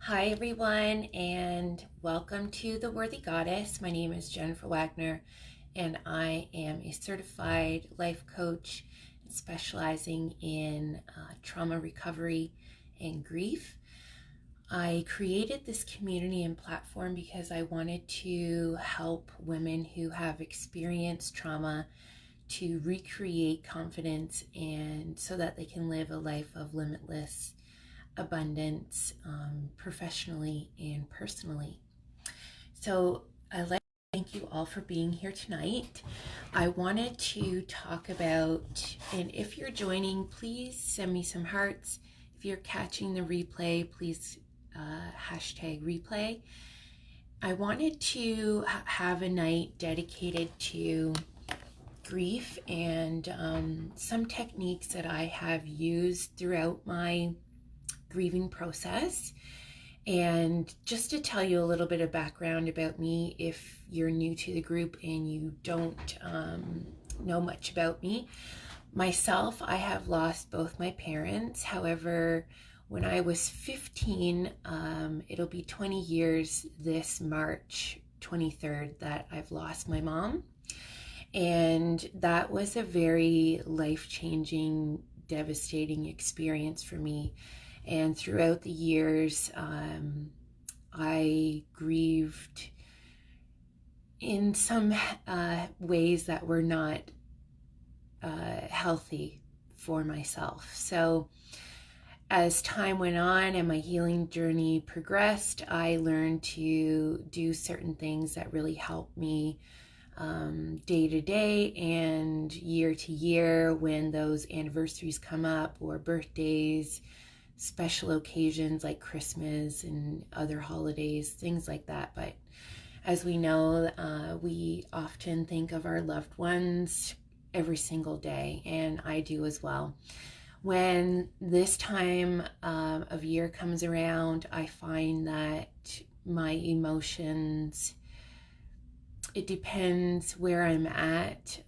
Hi, everyone, and welcome to The Worthy Goddess. My name is Jennifer Wagner, and I am a certified life coach specializing in trauma recovery and grief. I created this community and platform because I wanted to help women who have experienced trauma to recreate confidence and so that they can live a life of limitless abundance, professionally and personally. So I'd like to thank you all for being here tonight. I wanted to talk about, and if you're joining, please send me some hearts. If you're catching the replay, please hashtag replay. I wanted to have a night dedicated to grief and some techniques that I have used throughout my grieving process. And just to tell you a little bit of background about me, if you're new to the group and you don't know much about me, myself, I have lost both my parents. However, when I was 15, it'll be 20 years this March 23rd that I've lost my mom. And that was a very life-changing, devastating experience for me. And throughout the years, I grieved in some ways that were not healthy for myself. So as time went on and my healing journey progressed, I learned to do certain things that really helped me day to day and year to year when those anniversaries come up, or birthdays, special occasions like Christmas and other holidays, things like that. But as we know, we often think of our loved ones every single day, and I do as well. When this time of year comes around, I find that my emotions, it depends where I'm at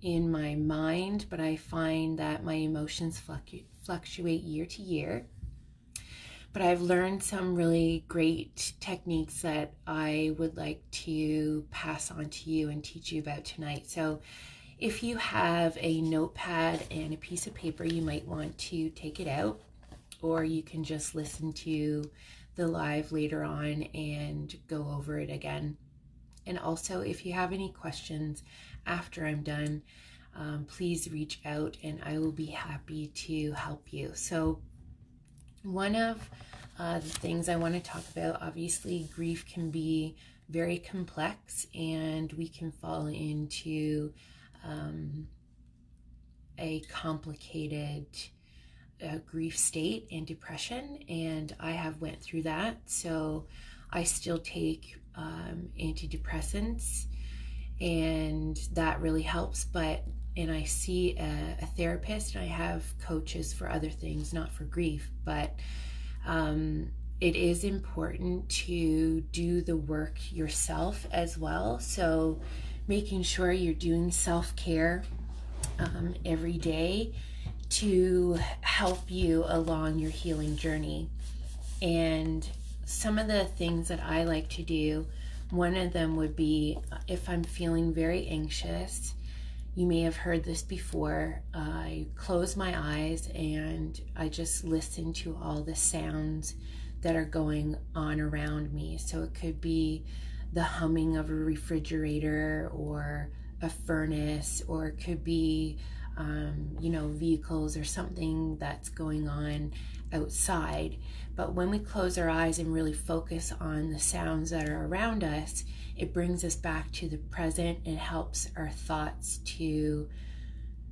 in my mind, but I find that my emotions fluctuate year to year. But I've learned some really great techniques that I would like to pass on to you and teach you about tonight. So if you have a notepad and a piece of paper, you might want to take it out, or you can just listen to the live later on and go over it again. And also, if you have any questions after I'm done, please reach out and I will be happy to help you. So one of the things I want to talk about, obviously grief can be very complex and we can fall into a complicated grief state and depression, and I have went through that. So I still take antidepressants, and that really helps. And I see a therapist, and I have coaches for other things, not for grief, but it is important to do the work yourself as well. So making sure you're doing self-care every day to help you along your healing journey. And some of the things that I like to do, one of them would be if I'm feeling very anxious, you may have heard this before, I close my eyes and I just listen to all the sounds that are going on around me. So it could be the humming of a refrigerator or a furnace, or it could be vehicles or something that's going on outside. But when we close our eyes and really focus on the sounds that are around us, it brings us back to the present. It helps our thoughts to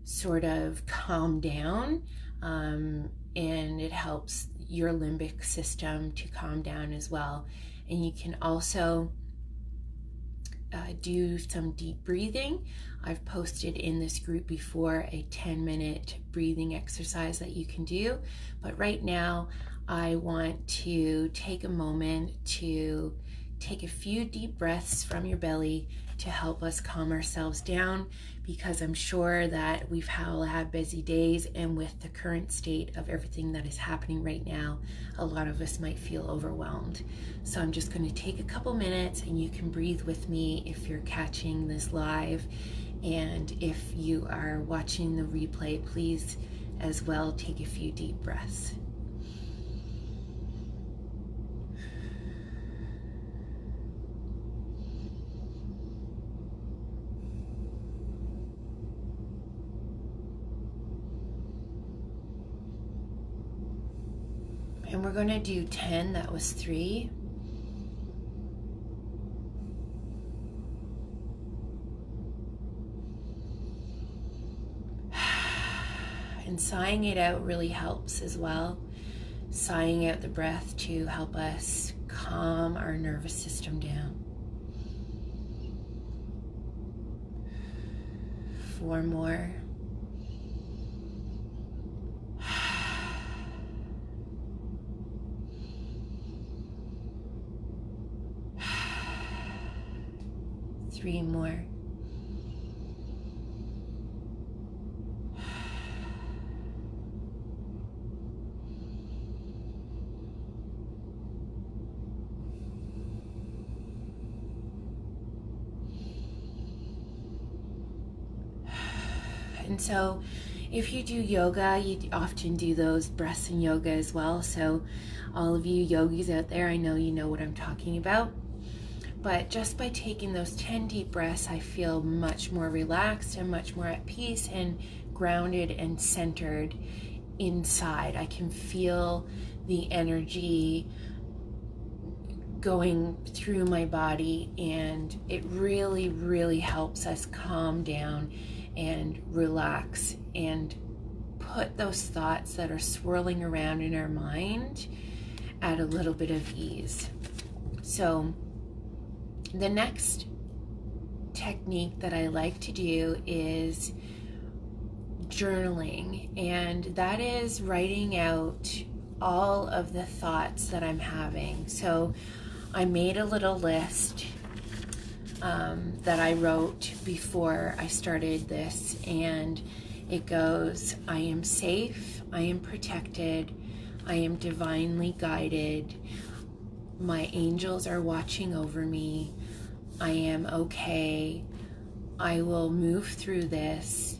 sort of calm down, and it helps your limbic system to calm down as well. And you can also do some deep breathing. I've posted in this group before a 10-minute breathing exercise that you can do. But right now, I want to take a moment to take a few deep breaths from your belly to help us calm ourselves down, because I'm sure that we've all had busy days, and with the current state of everything that is happening right now, a lot of us might feel overwhelmed. So I'm just going to take a couple minutes, and you can breathe with me if you're catching this live, and if you are watching the replay, please as well take a few deep breaths. And we're going to do 10. That was 3. And sighing it out really helps as well. Sighing out the breath to help us calm our nervous system down. 4 more. 3 more. And so if you do yoga, you often do those breaths in yoga as well. So all of you yogis out there, I know you know what I'm talking about. But just by taking those 10 deep breaths, I feel much more relaxed and much more at peace and grounded and centered inside. I can feel the energy going through my body, and it really, really helps us calm down and relax and put those thoughts that are swirling around in our mind at a little bit of ease. So the next technique that I like to do is journaling, and that is writing out all of the thoughts that I'm having. So I made a little list that I wrote before I started this, and it goes: I am safe, I am protected, I am divinely guided, my angels are watching over me, I am okay, I will move through this,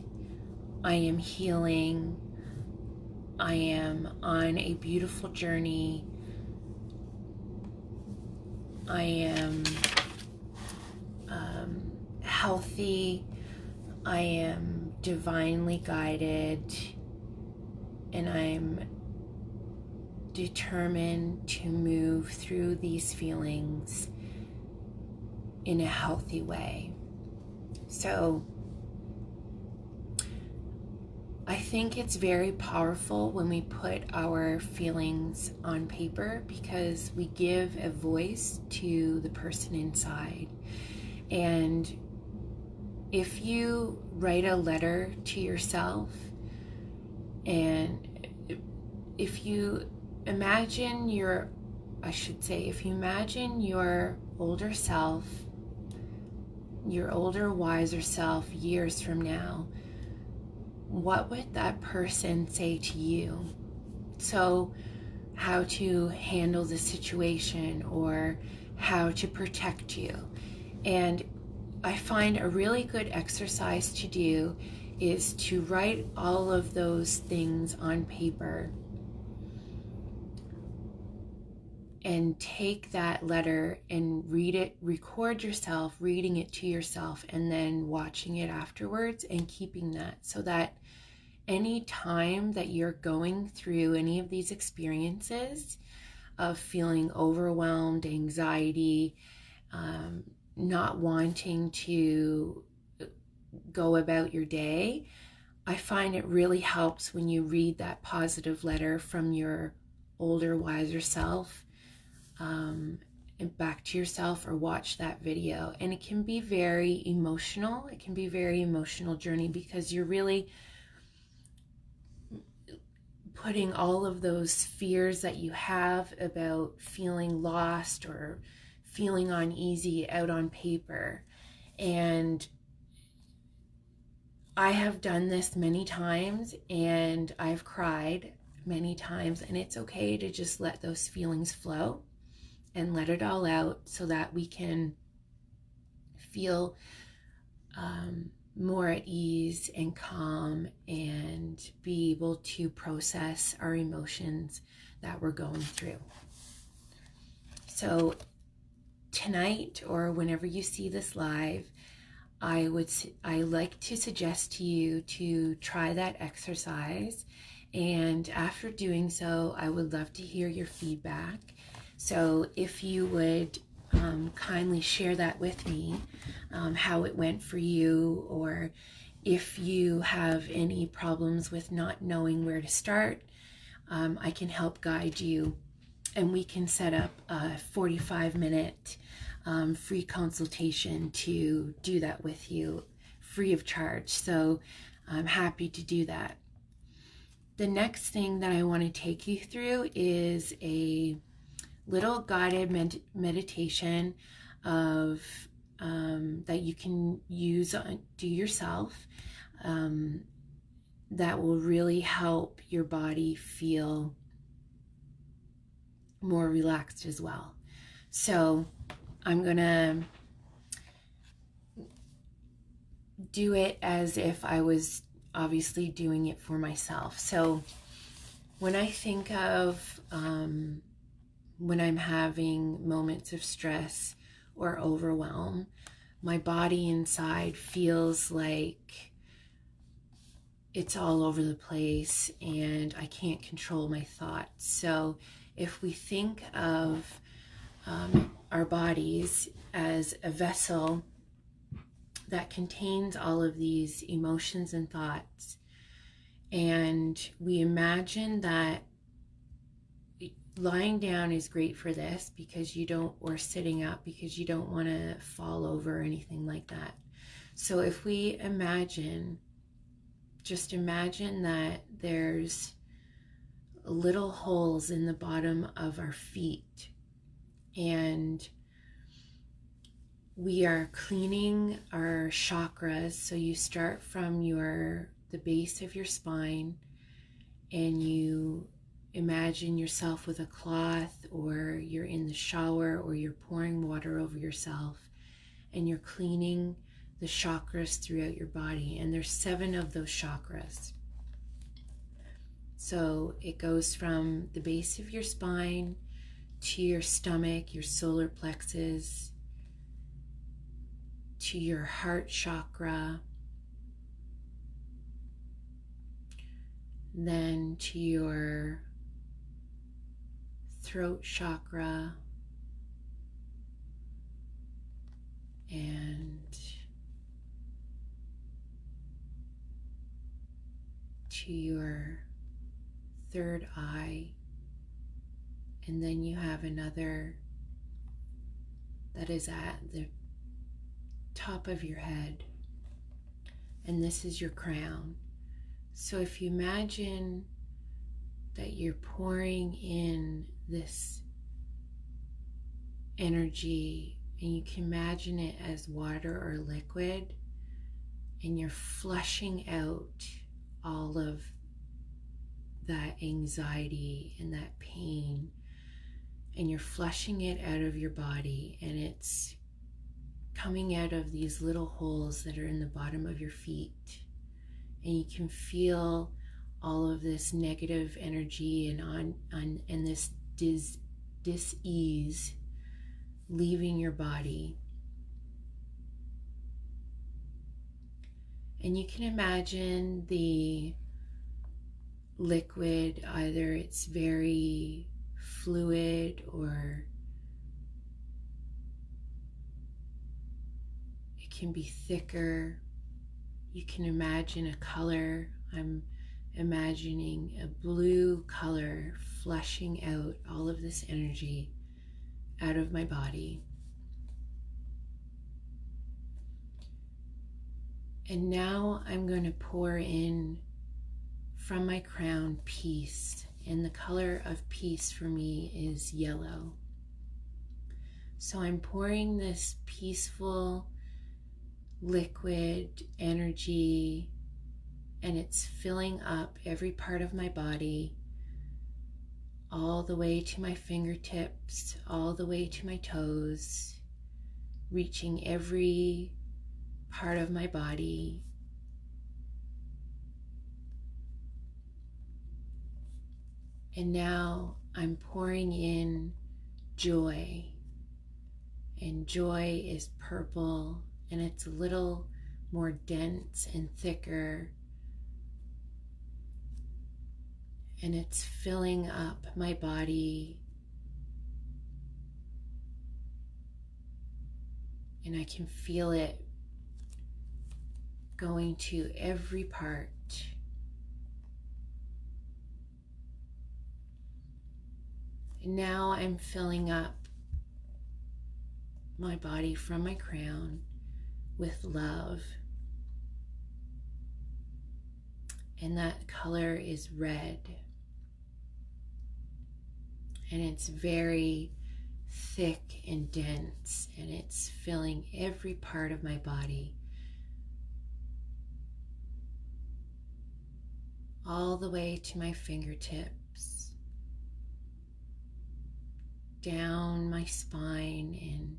I am healing, I am on a beautiful journey, I am healthy, I am divinely guided, and I'm determined to move through these feelings in a healthy way. So I think it's very powerful when we put our feelings on paper, because we give a voice to the person inside. And if you write a letter to yourself, and if you imagine if you imagine your older self, your older, wiser self years from now, what would that person say to you? So how to handle the situation, or how to protect you. And I find a really good exercise to do is to write all of those things on paper and take that letter and read it, record yourself reading it to yourself, and then watching it afterwards and keeping that, so that any time that you're going through any of these experiences of feeling overwhelmed, anxiety, not wanting to go about your day, I find it really helps when you read that positive letter from your older, wiser self, and back to yourself, or watch that video. And it can be very emotional. It can be a very emotional journey, because you're really putting all of those fears that you have about feeling lost or feeling uneasy out on paper. And I have done this many times, and I've cried many times, and it's okay to just let those feelings flow and let it all out so that we can feel more at ease and calm and be able to process our emotions that we're going through. So tonight, or whenever you see this live, I like to suggest to you to try that exercise. And after doing so, I would love to hear your feedback. So if you would kindly share that with me, how it went for you, or if you have any problems with not knowing where to start, I can help guide you, and we can set up a 45-minute free consultation to do that with you free of charge. So I'm happy to do that. The next thing that I want to take you through is a little guided meditation of that you can do yourself, that will really help your body feel more relaxed as well. So I'm gonna do it as if I was obviously doing it for myself. So when I think of when I'm having moments of stress or overwhelm, my body inside feels like it's all over the place and I can't control my thoughts. So if we think of our bodies as a vessel that contains all of these emotions and thoughts, and we imagine that lying down is great for this because you don't, or sitting up because you don't want to fall over or anything like that. So if we just imagine that there's little holes in the bottom of our feet, and we are cleaning our chakras. So you start from the base of your spine, and you imagine yourself with a cloth, or you're in the shower, or you're pouring water over yourself, and you're cleaning the chakras throughout your body. And there's 7 of those chakras. So it goes from the base of your spine to your stomach, your solar plexus, to your heart chakra, then to your throat chakra, and to your third eye, and then you have another that is at the top of your head, and this is your crown. So if you imagine that you're pouring in this energy, and you can imagine it as water or liquid, and you're flushing out all of that anxiety and that pain, and you're flushing it out of your body, and it's coming out of these little holes that are in the bottom of your feet, and you can feel all of this negative energy and this dis-ease leaving your body. And you can imagine the liquid, either it's very fluid or it can be thicker. You can imagine a color. I'm imagining a blue color flushing out all of this energy out of my body. And now I'm going to pour in from my crown peace, and the color of peace for me is yellow. So I'm pouring this peaceful liquid energy, and it's filling up every part of my body, all the way to my fingertips, all the way to my toes, reaching every part of my body. And now I'm pouring in joy, and joy is purple, and it's a little more dense and thicker, and it's filling up my body, and I can feel it going to every part. And now I'm filling up my body from my crown with love. And that color is red. And it's very thick and dense, and it's filling every part of my body, all the way to my fingertips, down my spine and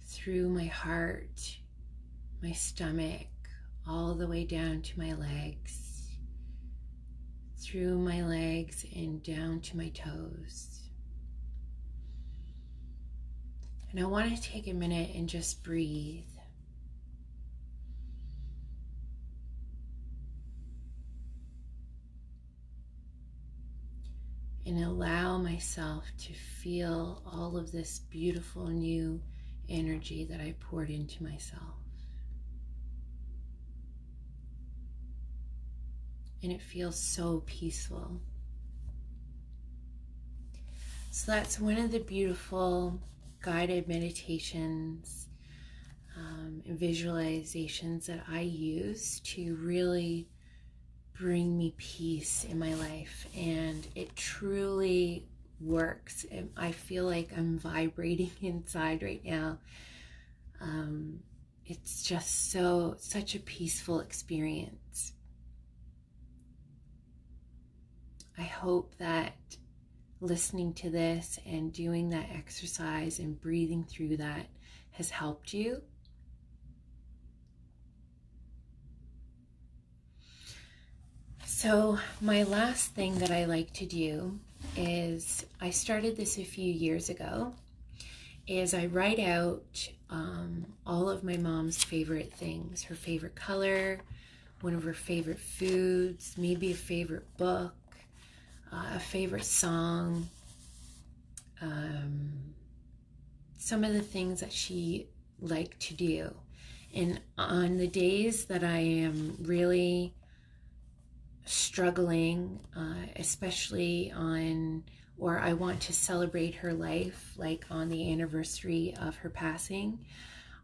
through my heart, my stomach, all the way down to my legs, through my legs and down to my toes. And I want to take a minute and just breathe. And allow myself to feel all of this beautiful new energy that I poured into myself. And it feels so peaceful. So that's one of the beautiful guided meditations and visualizations that I use to really bring me peace in my life. And it truly works. I feel like I'm vibrating inside right now. It's just such a peaceful experience. I hope that listening to this and doing that exercise and breathing through that has helped you. So my last thing that I like to do is, I started this a few years ago, is I write out all of my mom's favorite things, her favorite color, one of her favorite foods, maybe a favorite book, a favorite song, some of the things that she liked to do. And on the days that I am really struggling, especially or I want to celebrate her life, like on the anniversary of her passing,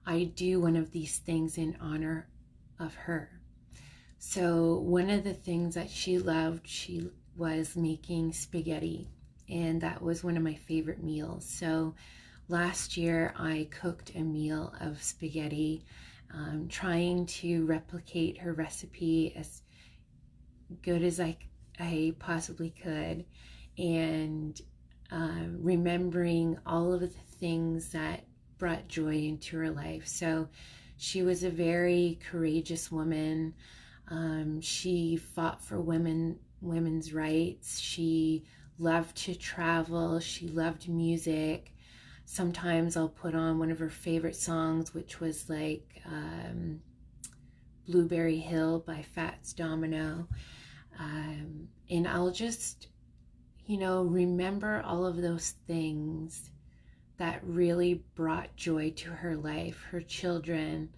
I do one of these things in honor of her. So one of the things that she loved, she was making spaghetti, and that was one of my favorite meals. So last year I cooked a meal of spaghetti, trying to replicate her recipe as good as I possibly could, and remembering all of the things that brought joy into her life. So she was a very courageous woman. She fought for women's rights. She loved to travel. She loved music. Sometimes I'll put on one of her favorite songs, which was like Blueberry Hill by Fats Domino. And I'll just, remember all of those things that really brought joy to her life, her children,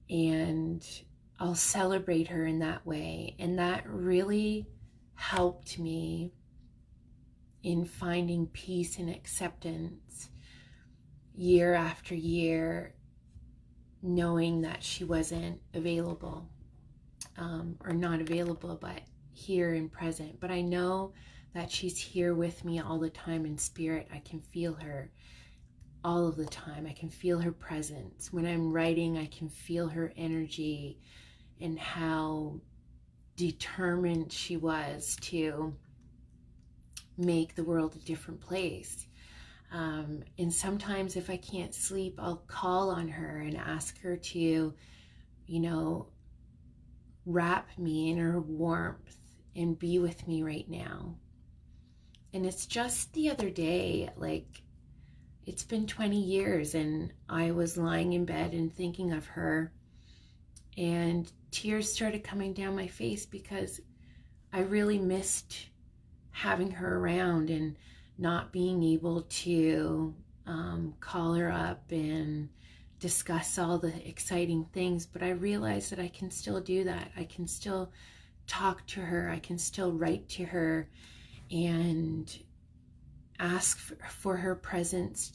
and I'll celebrate her in that way. And that really helped me in finding peace and acceptance year after year, knowing that she wasn't available, or not available, but here and present. But I know that she's here with me all the time in spirit. I can feel her all of the time. I can feel her presence. When I'm writing, I can feel her energy and how determined she was to make the world a different place. And sometimes if I can't sleep, I'll call on her and ask her to, wrap me in her warmth and be with me right now. And it's just the other day, like, it's been 20 years and I was lying in bed and thinking of her, and tears started coming down my face because I really missed having her around and not being able to call her up and discuss all the exciting things. But I realized that I can still do that. I can still talk to her. I can still write to her and ask for her presence,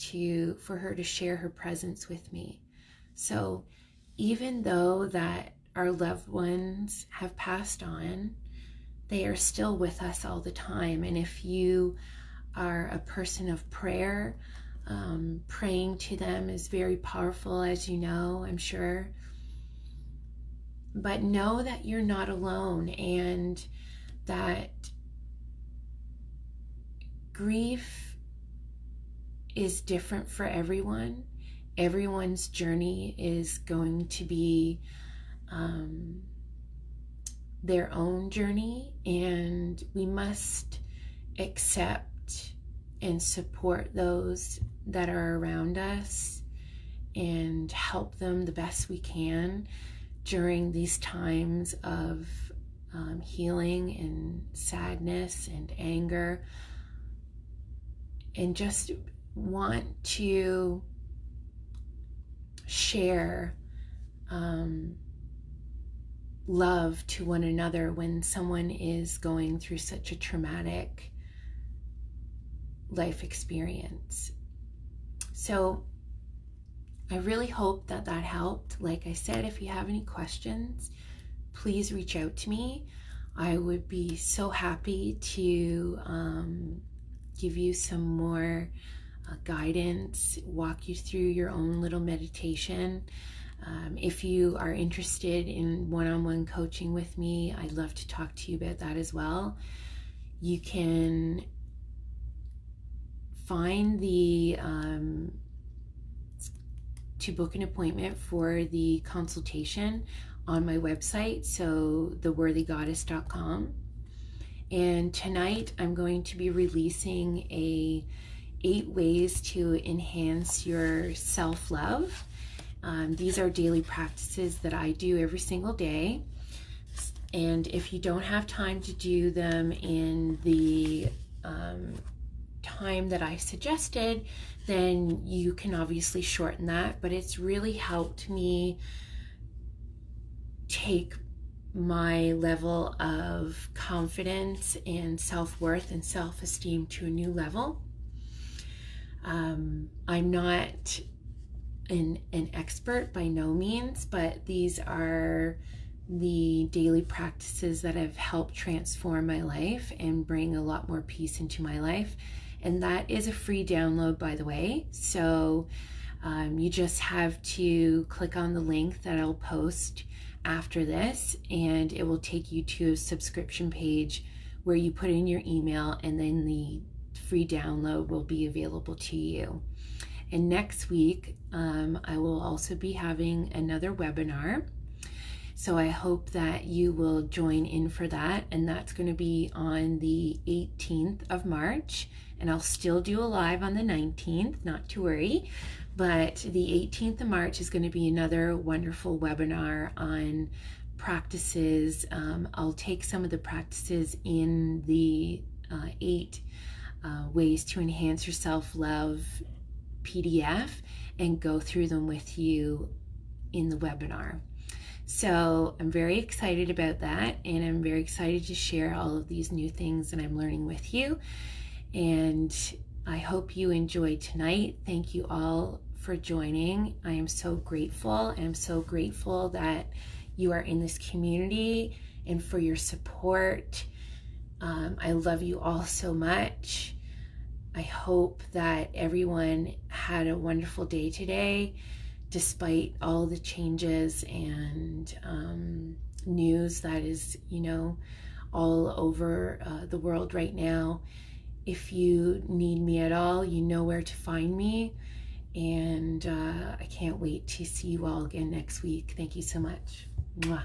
for her to share her presence with me. So even though that our loved ones have passed on, they are still with us all the time. And if you are a person of prayer, praying to them is very powerful, as you know, I'm sure. But know that you're not alone, and that grief is different for everyone. Everyone's journey is going to be their own journey, and we must accept and support those that are around us and help them the best we can during these times of healing and sadness and anger, and just want to share love to one another when someone is going through such a traumatic life experience. So I really hope that helped. Like I said, if you have any questions, please reach out to me. I would be so happy to give you some more guidance, walk you through your own little meditation. If you are interested in one-on-one coaching with me, I'd love to talk to you about that as well. You can find to book an appointment for the consultation on my website, so theworthygoddess.com. And tonight I'm going to be releasing 8 ways to enhance your self-love. These are daily practices that I do every single day. And if you don't have time to do them in the time that I suggested, then you can obviously shorten that. But it's really helped me take my level of confidence and self-worth and self-esteem to a new level. I'm not an expert by no means, but these are the daily practices that have helped transform my life and bring a lot more peace into my life. And that is a free download, by the way. So you just have to click on the link that I'll post after this, and it will take you to a subscription page where you put in your email, and then the free download will be available to you. And next week, I will also be having another webinar. So I hope that you will join in for that. And that's going to be on the 18th of March. And I'll still do a live on the 19th, not to worry. But the 18th of March is going to be another wonderful webinar on practices. I'll take some of the practices in the 8 ways to enhance your self-love PDF and go through them with you in the webinar. So I'm very excited about that, and I'm very excited to share all of these new things that I'm learning with you. And I hope you enjoyed tonight. Thank you all for joining. I am so grateful. And I'm so grateful that you are in this community and for your support. I love you all so much. I hope that everyone had a wonderful day today, despite all the changes and news that is, all over the world right now. If you need me at all, you know where to find me. And I can't wait to see you all again next week. Thank you so much. Mwah.